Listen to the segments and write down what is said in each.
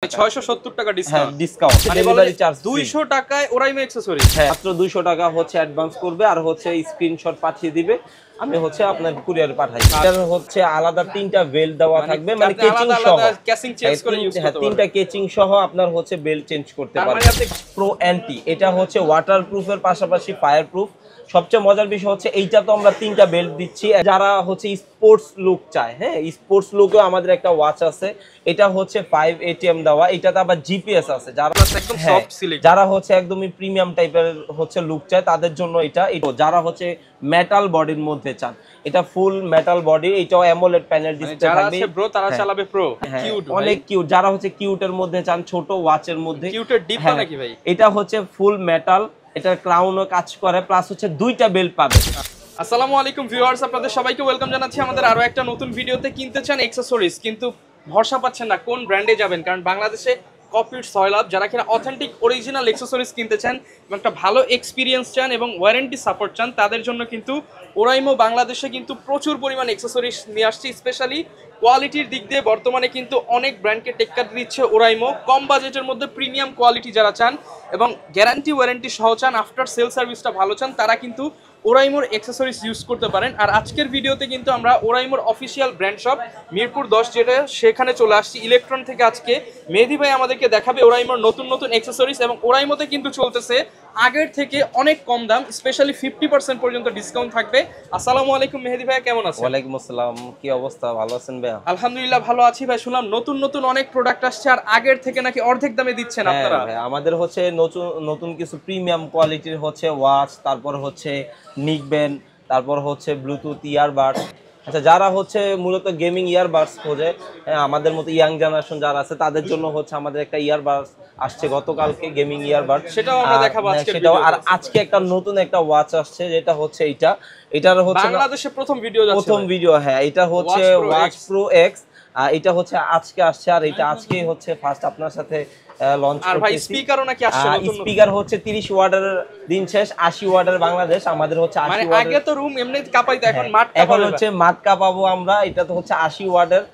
670 টাকা discount discount delivery charge 200 টাকায় Oraimo accessories মাত্র 200 টাকা হচ্ছে অ্যাডভান্স করবে আর হচ্ছে স্ক্রিনশট পাঠিয়ে দিবে আমি হচ্ছে আপনার কুরিয়ার পাঠাই এটার হচ্ছে আলাদা তিনটা বেল্ট দেওয়া থাকবে মানে কেচিং সহ কেসিং চেঞ্জ করে ইউজ করতে পারবেন তিনটা কেচিং সহ আপনার হচ্ছে বেল্ট চেঞ্জ করতে পারবেন প্রো অ্যান্টি এটা হচ্ছে ওয়াটারপ্রুফের পাশাপাশি ফায়ারপ্রুফ সবচেয়ে মজার বিষয় হচ্ছে এইটা তো আমরা তিনটা বেল্ট দিচ্ছি যারা হচ্ছে স্পোর্টস লুক চায় হ্যাঁ স্পোর্টস লুকেও আমাদের একটা ওয়াচ আছে এটা হচ্ছে 5 ATM দেওয়া এটাতে আবার জিপিএস আছে যারা একদম সফট সিলিং যারা হচ্ছে একদমই প্রিমিয়াম টাইপের হচ্ছে লুক চায় তাদের জন্য এটা যারা হচ্ছে মেটাল বডির মধ্যে চান এটা ফুল মেটাল বডি এটাও অ্যামোলেড প্যানেল ডিসপ্লে যারা থাকবে আছে ব্রো তারা চালাবে প্রো কিউট অনেক কিউট যারা হচ্ছে কিউটের মধ্যে চান ছোট ওয়াচের মধ্যে কিউটের ডিপ নাকি ভাই এটা হচ্ছে ফুল মেটাল এটার ক্রাউনও কাজ করে প্লাস হচ্ছে দুইটা বেল্ট পাবে আসসালামু আলাইকুম ভিউয়ার্স আপনাদের সবাইকে ওয়েলকাম জানাচ্ছি আমাদের আরো একটা নতুন ভিডিওতে কিনতে চান অ্যাকসেসরিজ কিন্তু ভরসা পাচ্ছেন না কোন ব্র্যান্ডে যাবেন কারণ বাংলাদেশে কপিড সয়লাভ যারা কিনা অথেন্টিক অরিজিনাল অ্যাকসেসরিজ কিনতে চান এবং একটা ভালো এক্সপিরিয়েন্স চান এবং ওয়ারেন্টি সাপোর্ট চান তাদের জন্য কিন্তু ওরাইমো বাংলাদেশে কিন্তু প্রচুর পরিমাণ অ্যাকসেসরিজ নিয়ে আসছে স্পেশালি কোয়ালিটির দিক দিয়ে বর্তমানে কিন্তু অনেক ব্র্যান্ডকে টেক্কার দিচ্ছে ওরাইমো কম বাজেটের মধ্যে প্রিমিয়াম কোয়ালিটি যারা চান এবং গ্যারান্টি ওয়ারেন্টি সহ চান আফটার সেল সার্ভিসটা ভালো চান তারা কিন্তু ওরাইমোর অ্যাকসেসরিজ ইউজ করতে পারেন আর আজকের ভিডিওতে কিন্তু আমরা ওরাইমোর অফিসিয়াল ব্র্যান্ড শপ মিরপুর 10 যেটা সেখানে চলে আসছি ইলেকট্রন থেকে আজকে মেহেদি ভাই আমাদেরকে দেখাবে ওরাইমোর নতুন নতুন অ্যাকসেসরিজ এবং ওরাইমোতে কিন্তু চলতেছে আগের থেকে অনেক কম দাম স্পেশালি 50% পর্যন্ত ডিসকাউন্ট থাকবে আসসালামু আলাইকুম মেহেদি ভাই কেমন আছেন ওয়ালাইকুম আসসালাম কি অবস্থা ভালো আছেন ভাই আলহামদুলিল্লাহ ভালো আছি ভাই শুনলাম নতুন নতুন অনেক প্রোডাক্ট আসছে আর আগের থেকে নাকি অর্ধেক দামে দিচ্ছেন আপনারা ভাই আমাদের হচ্ছে নতুন কিছু প্রিমিয়াম কোয়ালিটির হচ্ছে ওয়াচ তারপর হচ্ছে নিকবেন তারপর হচ্ছে ব্লুটুথ ইয়ারবাড আচ্ছা যারা হচ্ছে মূলত গেমিং ইয়ারবাডস খোঁজে আমাদের মতো ইয়াং জেনারেশন যারা আছে তাদের জন্য হচ্ছে আমাদের একটা ইয়ারবাডস আসছে গতকালকে গেমিং ইয়ারবাড সেটাও আমরা দেখাবো আজকে সেটাও আর আজকে একটা নতুন একটা ওয়াচ আসছে যেটা হচ্ছে এটার হচ্ছে বাংলাদেশে প্রথম ভিডিও হ্যাঁ এটা হচ্ছে ওয়াচ প্রো এক্স এটা হচ্ছে আজকে আসছে আর এটা আজকেই হচ্ছে ফার্স্ট আপনার সাথে লঞ্চ আর ভাই স্পিকারও নাকি আসছে নতুন স্পিকার হচ্ছে 30 ওয়াটের দিন শেষ 80 ওয়াটের বাংলাদেশ আমাদের হচ্ছে 80 মানে ওয়াটের আগে তো রুম এমনি কাঁপাইতো এখন মাঠ এখন হচ্ছে মাঠ কাঁপাবো আমরা এটা তো হচ্ছে 80 ওয়াটের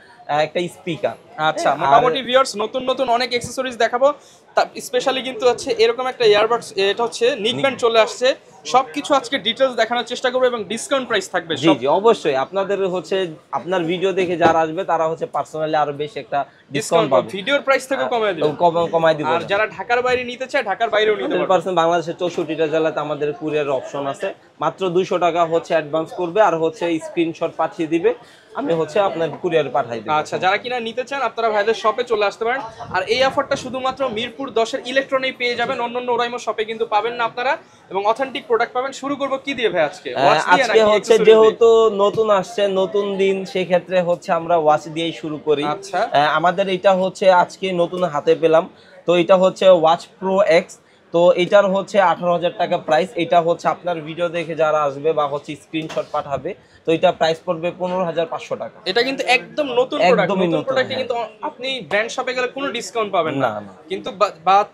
একটা স্পিকার আচ্ছা মোটামুটি ভিউয়ার্স নতুন নতুন অনেক অ্যাকসেসরিজ দেখাবো স্পেশালি কিন্তু হচ্ছে এরকম একটা ইয়ারবাডস এটা হচ্ছে নিকব্যান্ড চলে আসছে সবকিছু আজকে ডিটেইলস দেখানোর চেষ্টা করব এবং ডিসকাউন্ট প্রাইস থাকবে জি জি অবশ্যই আপনাদের হচ্ছে আপনার ভিডিও দেখে যারা আসবে তারা হচ্ছে পার্সোনালি আরো বেশি একটা ডিসকাউন্ট পাবে ভিডিওর প্রাইস থেকে কমায় দিব আর যারা ঢাকার বাইরে নিতে চায় ঢাকার বাইরেও নিতে পারবে 100% বাংলাদেশের 64টা জেলাতে আমাদের কুরিয়ার অপশন আছে মাত্র 200 টাকা হচ্ছে অ্যাডভান্স করবে আর হচ্ছে স্ক্রিনশট পাঠিয়ে দিবে আমি হচ্ছে আপনার কুরিয়ার পাঠাই দেব আচ্ছা যারা কিনা নিতে চান আপনারা ভাইদের শপে চলে আসতে পারেন আর এই অফারটা শুধুমাত্র মিরপুর 10 এর ইলেকট্রনিক পেয়ে যাবেন অন্যান্য ওরাইমো শপে কিন্তু পাবেন না আপনারা এবং অথেন্টিক প্রোডাক্ট পাবেন শুরু করব কি দিয়ে ভাই আজকে আজকে হচ্ছে যেহেতু নতুন আসছে নতুন দিন সেই ক্ষেত্রে হচ্ছে আমরা ওয়াচ দিয়েই শুরু করি আচ্ছা আমাদের এটা হচ্ছে আজকে নতুন হাতে পেলাম তো এটা হচ্ছে ওয়াচ প্রো এক্স তো এটার হচ্ছে 18,000 টাকা প্রাইস এটা হচ্ছে আপনার ভিডিও দেখে যারা আসবে বা হচ্ছে স্ক্রিনশট পাঠাবে তো এটা প্রাইস পড়বে 15,500 টাকা এটা কিন্তু একদম নতুন প্রোডাক্ট কিন্তু আপনি ব্র্যান্ড শপে গেলে কোনো ডিসকাউন্ট পাবেন না কিন্তু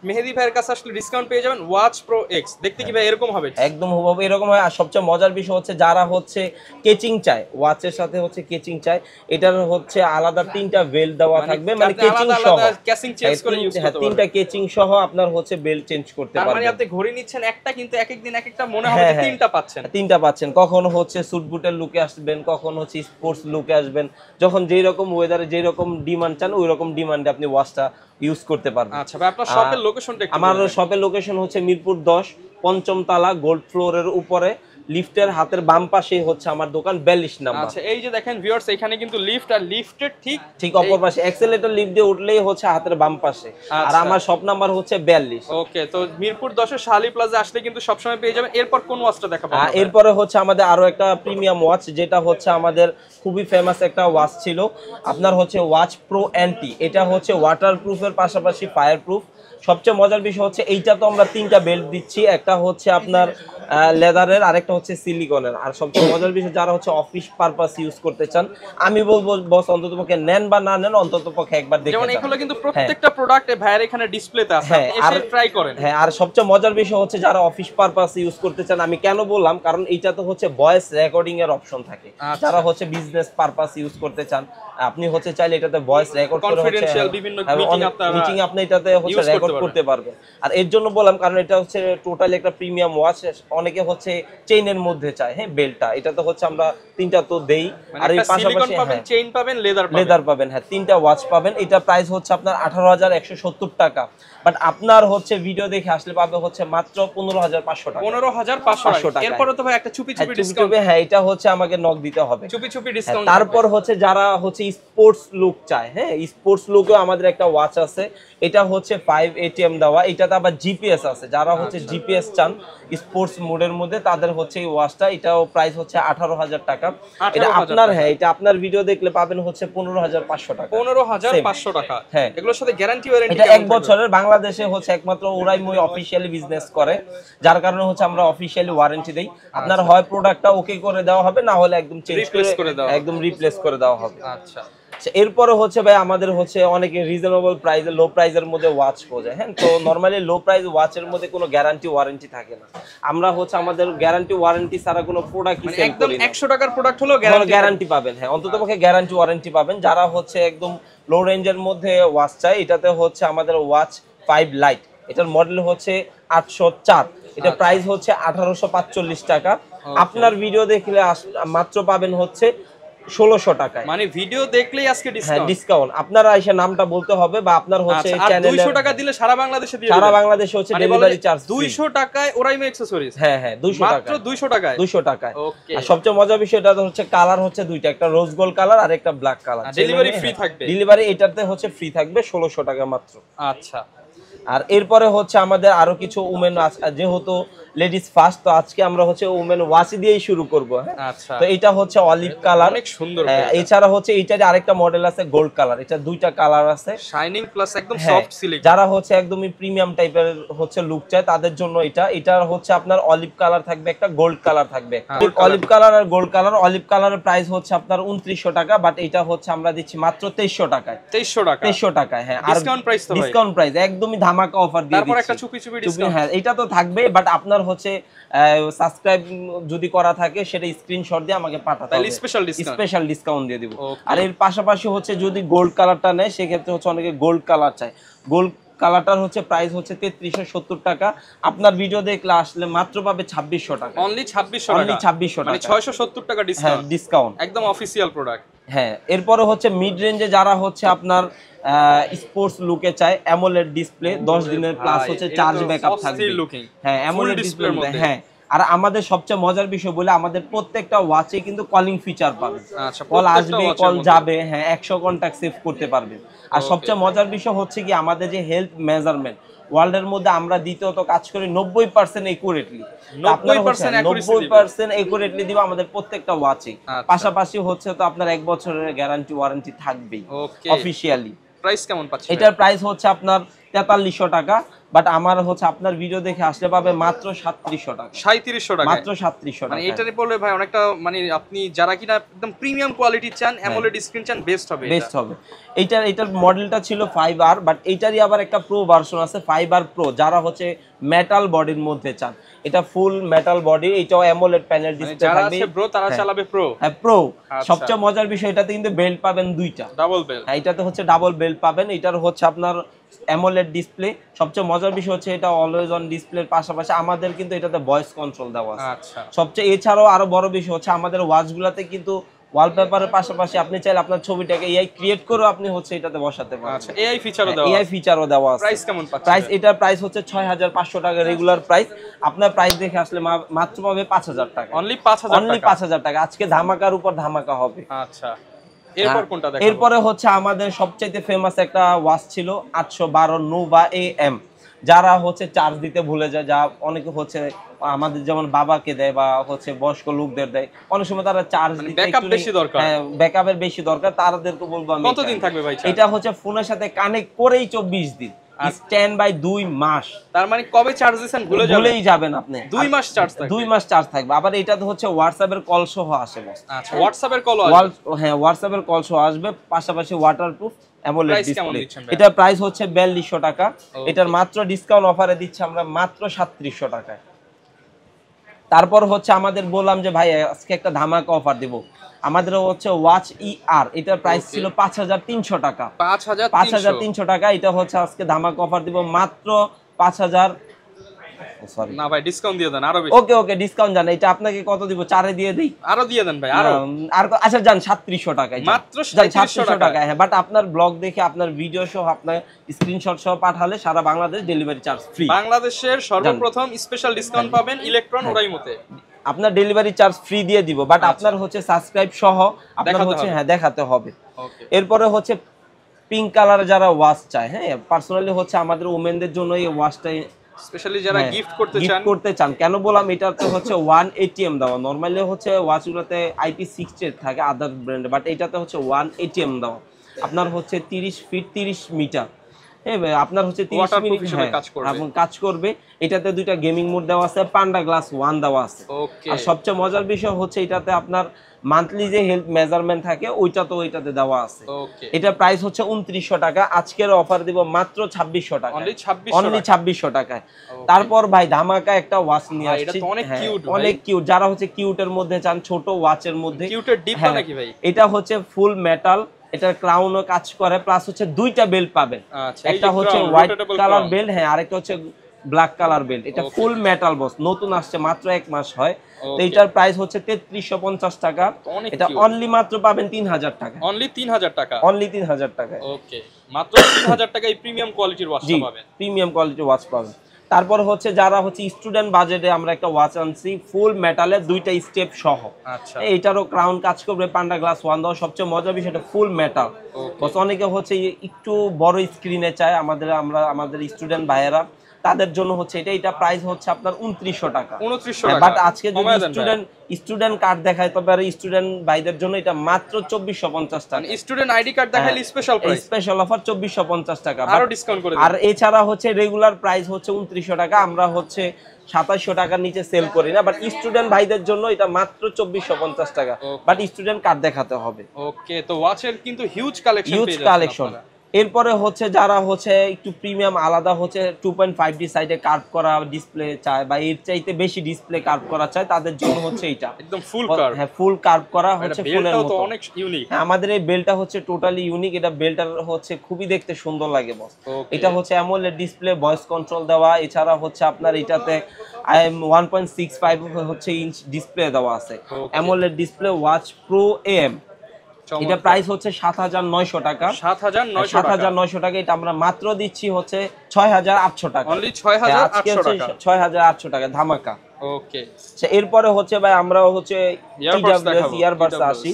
মেহেদি ভাইয়ের কাছে আসলে ডিসকাউন্ট পেয়ে যাবেন ওয়াচ প্রো এক্স দেখতে কি ভাই এরকম হবে একদম হবে এরকম হয় আর সবচেয়ে মজার বিষয় হচ্ছে যারা হচ্ছে কেচিং চায় ওয়াচের সাথে হচ্ছে কেচিং চায় এটার হচ্ছে আলাদা তিনটা বেল্ট দেওয়া থাকবে মানে কেচিং সহ কেসিং চেঞ্জ করে ইউজ করতে পারবেন তিনটা কেচিং সহ আপনার হচ্ছে বেল্ট চেঞ্জ করতে পারবেন মানে আপনি ঘড়ি নিচ্ছেন একটা কিন্তু এক এক দিন এক একটা মনে হবে তিনটা পাচ্ছেন কখন হচ্ছে স্যুট বুটের লুকে আসবেন কখন হচ্ছে স্পোর্টস লুকে আসবেন যখন যেই রকম ওয়েদারে যেই রকম ডিমান্ড চান ওই রকম ডিমান্ডে আপনি ওয়াচটা ইউজ করতে পারবেন আচ্ছা ভাই আপনার শপের লোকেশনটা একটু আমার শপের লোকেশন হচ্ছে মিরপুর 10 পঞ্চম তলা গোল্ড ফ্লোরের উপরে লিফটের হাতের বাম পাশে হচ্ছে আমার দোকান 42 নাম্বার আচ্ছা এই যে দেখেন ভিউয়ার্স এখানে কিন্তু লিফট আর লিফটের ঠিক অপর পাশে এক্সেলেটর লিফট দিয়ে উঠলেই হচ্ছে হাতের বাম পাশে আর আমার শপ নাম্বার হচ্ছে 42 ওকে তো মিরপুর 10 এর শালি প্লাজা আসলে কিন্তু সব সময় পেয়ে যাবেন এরপর কোন ওয়াচটা দেখাবো এরপরে হচ্ছে আমাদের আরো একটা প্রিমিয়াম ওয়াচ যেটা হচ্ছে আমাদের খুবই ফেমাস একটা ওয়াচ ছিল আপনার হচ্ছে ওয়াচ প্রো অ্যান্টি এটা হচ্ছে ওয়াটারপ্রুফের পাশাপাশি ফায়ারপ্রুফ সবচেয়ে মজার বিষয় হচ্ছে এইটা তো আমরা তিনটা বেল্ট দিচ্ছি একটা হচ্ছে আপনার লেদারের আরেকটা হচ্ছে সিলিকনের। আর সবচেয়ে মজার বিষয় যারা হচ্ছে অফিস পারপাস ইউজ করতে চান, আমি বলবো বস অন্ততপক্ষে নেন বা না নেন অন্ততপক্ষে একবার দেখে যেমন এগুলো কিন্তু প্রত্যেকটা প্রোডাক্ট ভাইয়ের এখানে ডিসপ্লেতে আছে, আপনি এসে ট্রাই করেন। হ্যাঁ, আর সবচেয়ে মজার বিষয় হচ্ছে যারা অফিস পারপাস ইউজ করতে চান, আমি কেন বললাম, কারণ এইটা তো হচ্ছে ভয়েস রেকর্ডিং এর অপশন থাকে। যারা হচ্ছে বিজনেস পারপাস ইউজ করতে চান, আপনি হচ্ছে চাইলে এটাতে ভয়েস রেকর্ড করে কনফিডেন্সিয়াল বিভিন্ন মিটিং আপনি এটাতে হচ্ছে রেকর্ড করতে পারবেন। আর এর জন্য বললাম কারণ এটা হচ্ছে টোটালি একটা প্রিমিয়াম ওয়াচ। অনেকে হচ্ছে চেইনের মধ্যে চায়, হ্যাঁ বেল্টটা, এটা তো হচ্ছে আমরা তিনটা তো দেই। আর এই পাশাপাশি চেইন পাবেন, লেদার পাবেন, হ্যাঁ তিনটা ওয়াচ পাবেন। এটা প্রাইস হচ্ছে আপনার 18,170 টাকা, বাট আপনার হচ্ছে ভিডিও দেখে আসলে পাবে হচ্ছে মাত্র 15,500 টাকা। 15,500 টাকা। এরপরে তো ভাই একটা চুপি ডিসকাউন্ট। হ্যাঁ, এটা হচ্ছে আমাকে নক দিতে হবে, চুপি ডিসকাউন্ট। তারপর হচ্ছে যারা হচ্ছে স্পোর্টস লুক চায়, হ্যাঁ স্পোর্টস লুকেও আমাদের একটা ওয়াচ আছে। এটা হচ্ছে 5 ATM দেওয়া, এটাতে আবার জিপিএস আছে। যারা হচ্ছে জিপিএস চান স্পোর্টস মোডের মধ্যে, তাদের হচ্ছে এই ওয়াচটা। এটাও প্রাইস হচ্ছে 18,000 টাকা। এটা আপনার, হ্যাঁ এটা আপনার ভিডিও দেখলে পাবেন হচ্ছে 15,500 টাকা। 15,500 টাকা। হ্যাঁ, এগুলোর সাথে গ্যারান্টি ওয়ারেন্টি এটা 1 বছরের। বাংলাদেশে হচ্ছে একমাত্র ওরাই মই অফিশিয়ালি বিজনেস করে, যার কারণে হচ্ছে আমরা অফিশিয়ালি ওয়ারেন্টি দেই। আপনার হয় প্রোডাক্টটা ওকে করে দেওয়া হবে, না হলে একদম চেঞ্জ করে একদম রিপ্লেস করে দেওয়া হবে। আচ্ছা, এরপরে হচ্ছে ভাই আমাদের হচ্ছে অনেকে রিজনেবল প্রাইসে, লো প্রাইসের মধ্যে ওয়াচ খোঁজে। হ্যাঁ, তো নরমালি লো প্রাইস ওয়াচের মধ্যে কোনো গ্যারান্টি ওয়ারেন্টি থাকে না। আমরা হচ্ছে আমাদের গ্যারান্টি ওয়ারেন্টি ছাড়া কোনো প্রোডাক্ট মানে একদম 100 টাকার প্রোডাক্ট হলো গ্যারান্টি পাবেন। হ্যাঁ, অন্ততপক্ষে গ্যারান্টি ওয়ারেন্টি পাবেন। যারা হচ্ছে একদম লো রেঞ্জের মধ্যে ওয়াচ চাই, এটাতে হচ্ছে আমাদের ওয়াচ 5 লাইট, এটার মডেল হচ্ছে 804। এটা প্রাইস হচ্ছে 1845 টাকা। আপনার ভিডিও দেখলে মাত্র পাবেন হচ্ছে 1600 টাকায়। মানে ভিডিও দেখলেই আজকে ডিসকাউন্ট। হ্যাঁ, ডিসকাউন্ট। আপনারা এসে নামটা বলতে হবে বা আপনার হচ্ছে চ্যানেলে 200 টাকা দিলে সারা বাংলাদেশে দিয়ে সারা বাংলাদেশে হচ্ছে ডেলিভারি চার্জ 200 টাকায় ওরাইমো অ্যাকসেসরিজ। হ্যাঁ হ্যাঁ, 200 টাকা, মাত্র 200 টাকায়। 200 টাকায়। ওকে। আর সবচেয়ে মজার বিষয় এটা হচ্ছে কালার হচ্ছে দুইটা, একটা রোজ গোল্ড কালার আর একটা ব্ল্যাক কালার। ডেলিভারি ফ্রি থাকবে। ডেলিভারি এটাতে হচ্ছে ফ্রি থাকবে 1600 টাকা মাত্র। আচ্ছা, আর এরপরে হচ্ছে আমাদের আরো কিছু উমেন, যেহেতু লেডিস ফার্স্ট, তো আজকে আমরা হচ্ছে উমেন ওয়াচ দিয়েই শুরু করব। আচ্ছা, তো এটা হচ্ছে অলিভ কালার, অনেক সুন্দর। এছাড়া হচ্ছে এইটার আরেকটা মডেল আছে গোল্ড কালার। এটা দুইটা কালার আছে, শাইনিং প্লাস একদম সফট সিলিকন। যারা হচ্ছে একদমই প্রিমিয়াম টাইপের হচ্ছে লুক চায় তাদের জন্য এটার হচ্ছে আপনার অলিভ কালার থাকবে, একটা গোল্ড কালার থাকবে। অলিভ কালার আর গোল্ড কালার, অলিভ কালারের প্রাইস হচ্ছে আপনার 2900 টাকা, বাট এটা হচ্ছে আমরা দিচ্ছি মাত্র 2300 টাকায়। 2300 টাকায়। হ্যাঁ, আর ডিসকাউন্ট প্রাইস তো ভাই, ডিসকাউন্ট প্রাইস একদমই ধামাকা অফার দিয়ে দিচ্ছি। তারপর একটা চুপি ডিসকাউন্ট। হ্যাঁ, এটা তো থাকবে, বাট আপনার হচ্ছে সাবস্ক্রাইব যদি করা থাকে সেটা স্ক্রিনশট দিয়ে আমাকে পাঠাতে হবে, তাহলে স্পেশাল ডিসকাউন্ট দিয়ে দিব। আর এর পাশাপাশি হচ্ছে যদি গোল্ড কালারটা নেয় সেক্ষেত্রে হচ্ছে অনেকে গোল্ড কালার চায়। গোল্ড কালারটার হচ্ছে প্রাইস হচ্ছে 3370 টাকা। আপনার ভিডিও দেখলে আসলে মাত্র পাবে 2600 টাকা। অনলি 2600 টাকা। 2600 টাকা, মানে 670 টাকা ডিসকাউন্ট। হ্যাঁ, ডিসকাউন্ট একদম অফিশিয়াল প্রোডাক্ট। হ্যাঁ, এরপরে হচ্ছে মিড রেঞ্জে যারা হচ্ছে আপনার স্পোর্টস লুকে চায়, অ্যামোলেড ডিসপ্লে 10 দিনের প্লাস হচ্ছে চার্জ ব্যাকআপ থাকবে। হ্যাঁ, অ্যামোলেড ডিসপ্লের মধ্যে। হ্যাঁ, আর আমাদের সবচেয়ে মজার বিষয় বলে আমাদের প্রত্যেকটা ওয়াচে কিন্তু কলিং ফিচার পাবেন। আচ্ছা, কল আসবে, কল যাবে, হ্যাঁ 100 কন্টাক্ট সেভ করতে পারবেন। আর সবচেয়ে মজার বিষয় হচ্ছে কি আমাদের যে হেলথ মেজারমেন্ট, ওয়ার্ল্ডের মধ্যে আমরা দ্বিতীয়ত কাজ করি 90% একুরেটলি। 90% একুরেটলি দিব আমাদের প্রত্যেকটা ওয়াচে। পাশাপাশি হচ্ছে তো আপনার 1 বছরের গ্যারান্টি ওয়ারেন্টি থাকবেই অফিশিয়ালি। প্রাইস কেমন পাচ্ছেন? এটার প্রাইস হচ্ছে আপনার 4300 টাকা, বাট আমার হচ্ছে আপনার ভিডিও দেখে আসলে পাবে মাত্র 3700 টাকা। 3700 টাকা, মাত্র 3700 টাকা। মানে এটারে বলে ভাই অনেকটা, মানে আপনি যারা কিনা একদম প্রিমিয়াম কোয়ালিটি চান, অ্যামোলেড স্ক্রিন চান, বেস্ট হবে। এটার মডেলটা ছিল 5R, বাট এটারই আবার একটা প্রো ভার্সন আছে 5R প্রো। যারা হচ্ছে মেটাল বডির মধ্যে চান, এটা ফুল মেটাল বডি, এটাও অ্যামোলেড প্যানেল ডিসপ্লে থাকবে। যারা আছে ব্রো তারা চালাবে প্রো। হ্যাঁ, প্রো। সবচেয়ে মজার বিষয় এটাতে কিন্তু বেল্ট পাবেন দুইটা, ডাবল বেল্ট। হ্যাঁ, এটাতে হচ্ছে ডাবল বেল্ট পাবেন। এটার হচ্ছে আপনার অ্যামোলেড ডিসপ্লে। সবচেয়ে মজার বিষয় হচ্ছে এটা অলওয়েজ অন ডিসপ্লের পাশাপাশি আমাদের কিন্তু এটাতে ভয়েস কন্ট্রোল দেওয়া আছে। আচ্ছা, সবচেয়ে এছাড়াও আরো বড় বিষয় হচ্ছে আমাদের ওয়াচগুলোতে কিন্তু ওয়ালপেপারের পাশাপাশি আপনি চাইলে আপনার ছবিটাকে এআই ক্রিয়েট করে আপনি হচ্ছে এটাতে বসাতে পারেন। আচ্ছা, এআই ফিচারও দেওয়া আছে। এআই ফিচারও দেওয়া আছে। প্রাইস কেমন পাচ্ছেন? প্রাইস, এটার প্রাইস হচ্ছে 6500 টাকা রেগুলার প্রাইস। আপনার প্রাইস দেখে আসলে মাত্র পাবে 5000 টাকা। অনলি 5000 টাকা। আজকে ধামাকার উপর ধামাকা হবে। আচ্ছা, এরপর কোনটা দেখাবো? এরপরে হচ্ছে আমাদের সবচেয়ে ফেমাস একটা ওয়াচ ছিল 812 নোভা AM। যারা হচ্ছে চার্জ দিতে ভুলে যায়, যা অনেকে হচ্ছে আমাদের যেমন বাবাকে দেয় বা হচ্ছে বয়স্ক লোকদের দেয়, অনেক সময় তারা চার্জ দিতে ব্যাকআপ বেশি দরকার। হ্যাঁ, ব্যাকআপের বেশি দরকার, তাদেরকে বলবো আমি কতদিন থাকবে ভাই? এটা হচ্ছে ফোনের সাথে কানেক্ট করেই 24 দিন। স্ট্যান্ড বাই 2 মাস। তার মানে কবে চার্জ দিবেন ভুলেই যাবেন আপনি। 2 মাস চার্জ থাকবে। 2 মাস চার্জ থাকবে। আবার এটাতে হচ্ছে হোয়াটসঅ্যাপের কল সহ আসে বস। আচ্ছা, হোয়াটসঅ্যাপের কল আসবে। হ্যাঁ, হোয়াটসঅ্যাপের কল সহ আসবে, পাশাপাশি ওয়াটারপ্রুফ অ্যামোলেড প্রাইস কেমন ডিসপ্লে। দিচ্ছেন ভাই? এটার প্রাইস হচ্ছে 4200 টাকা। এটার মাত্র ডিসকাউন্ট অফারে দিচ্ছি আমরা মাত্র 3700 টাকায়। তারপর হচ্ছে আমাদের বললাম যে ভাই আজকে একটা ধামাকা অফার দেব। আমাদের হচ্ছে ওয়াচ ER, এটার প্রাইস ছিল 5300 টাকা। 5300 টাকা। এটা হচ্ছে আজকে ধামাকা অফার দিব মাত্র 5000। সরি না ভাই, ডিসকাউন্ট দিয়ে দেন আরো বেশি। ওকে ওকে, ডিসকাউন্ট জান। এটা আপনাকে কত দিব? 4 এ দিয়ে দেই। আরো দিয়ে দেন ভাই, আরো। আর আচ্ছা জান 3700 টাকায়। মাত্র 3700 টাকায়। হ্যাঁ, বাট আপনার ব্লগ দেখে আপনার ভিডিও সহ আপনার স্ক্রিনশট সহ পাঠালে সারা বাংলাদেশ ডেলিভারি চার্জ ফ্রি। বাংলাদেশের সর্বপ্রথম স্পেশাল ডিসকাউন্ট পাবেন ইলেকট্রন ওরাইমোতে। আপনার ডেলিভারি চার্জ ফ্রি দিয়ে দিব, বাট আপনার হচ্ছে সাবস্ক্রাইব সহ আপনার হচ্ছে দেখাতে হবে। এরপরে হচ্ছে পিঙ্ক কালার যারা ওয়াচ চায়, হ্যাঁ পার্সোনালি হচ্ছে আমাদের ওমেনদের জন্য এই ওয়াচটা স্পেশালি যারা গিফট করতে চান। কেন বললাম, এটা তো হচ্ছে 1 ATM দেওয়া। নরমালি হচ্ছে ওয়াচগুলোতে IP60 থাকে আদার ব্র্যান্ডে, বাট এটাতে হচ্ছে 1 ATM দেওয়া। আপনার হচ্ছে 30 ফিট 30 মিটার। হ্যাঁ, আপনার হচ্ছে 30 মিনিট কাজ করবে। এটাতে দুইটা গেমিং মোড দেওয়া আছে, পান্ডা গ্লাস 1 দেওয়া আছে। আর সবচেয়ে মজার বিষয় হচ্ছে এটাতে আপনার মান্থলি যে হেলথ মেজারমেন্ট থাকে ওইটাতে দেওয়া আছে। এটা প্রাইস হচ্ছে 2900 টাকা। আজকের অফার দিব মাত্র 2600 টাকা, অনলি 2600 টাকায়। তারপর ভাই ধামাকা একটা ওয়াচ নিয়ে আসছি, অনেক কিউট। যারা হচ্ছে কিউটের মধ্যে চান, ছোট ওয়াচের মধ্যে, এটা হচ্ছে ফুল মেটাল। এটার ক্রাউনও কাজ করে, প্লাস হচ্ছে দুইটা বেল্ট পাবেন। একটা হচ্ছে হোয়াইট কালার বেল্ট, হ্যাঁ, আরেকটা হচ্ছে ব্ল্যাক কালার বেল্ট। এটা ফুল মেটাল বস, নতুন আসছে, মাত্র 1 মাস হয়। তো এটার প্রাইস হচ্ছে 3350 টাকা। এটা অনলি মাত্র পাবেন 3000 টাকা। অনলি 3000 টাকা। অনলি 3000 টাকা। ওকে, মাত্র 3000 টাকায় প্রিমিয়াম কোয়ালিটির ওয়াচ পাবেন। প্রিমিয়াম কোয়ালিটির ওয়াচ পাবেন। তারপর হচ্ছে যারা হচ্ছে স্টুডেন্ট বাজেটে আমরা একটা ওয়াচ আনছি ফুল মেটালের, দুইটা স্টেপ সহ। আচ্ছা, এইটারও ক্রাউন কাজ করবে, পান্ডা গ্লাস 1 দাও। সবচেয়ে মজার বিষয় এটা ফুল মেটাল। বস অনেকে হচ্ছে একটু বড় স্ক্রিনে চায়, আমাদের স্টুডেন্ট ভাইয়েরা, তাদের জন্য হচ্ছে এটা প্রাইস হচ্ছে আপনার 2900 টাকা। 2900 টাকা। বাট আজকে যদি স্টুডেন্ট কার্ড দেখায়, তবে আর স্টুডেন্ট ভাইদের জন্য এটা মাত্র 2450 টাকা। স্টুডেন্ট আইডি কার্ড দেখালে স্পেশাল প্রাইস, স্পেশাল অফার 2450 টাকা, আরো ডিসকাউন্ট করে দেব। আর এছাড়া হচ্ছে রেগুলার প্রাইস হচ্ছে 2900 টাকা। আমরা হচ্ছে 2700 টাকার নিচে সেল করি না, বাট স্টুডেন্ট ভাইদের জন্য এটা মাত্র 2450 টাকা। বাট স্টুডেন্ট কার্ড দেখাতে হবে। ওকে, তো ওয়াচের কিন্তু হিউজ কালেকশন। এরপরে হচ্ছে যারা হচ্ছে একটু প্রিমিয়াম আলাদা হচ্ছে 2.5D সাইডে কার্ভ করা ডিসপ্লে চায়, বা এর চাইতে বেশি ডিসপ্লে কার্ভ করা চায়, তাদের জন্য হচ্ছে এটা একদম ফুল কার্ভ। হ্যাঁ, ফুল কার্ভ করা হচ্ছে ফুলের মতো, অনেক ইউনিক। হ্যাঁ, আমাদের এই বেলটা হচ্ছে টোটালি ইউনিক। এটা বেলটার হচ্ছে খুবই দেখতে সুন্দর লাগে বস। এটা হচ্ছে অ্যামোলেড ডিসপ্লে, ভয়েস কন্ট্রোল দেওয়া। এছাড়া হচ্ছে আপনার এটাতে 1.65 হচ্ছে ইঞ্চ ডিসপ্লে দেওয়া আছে। AMOLED display watch pro AM। এটা প্রাইস হচ্ছে 7900 টাকা। 7900 টাকা। এটা আমরা মাত্র দিচ্ছি হচ্ছে 6800 টাকা। অনলি 6800 টাকা। 6800 টাকা ধামাকা। ওকে, এরপরে হচ্ছে ভাই আমরা হচ্ছে ইয়ারবাডস আসি।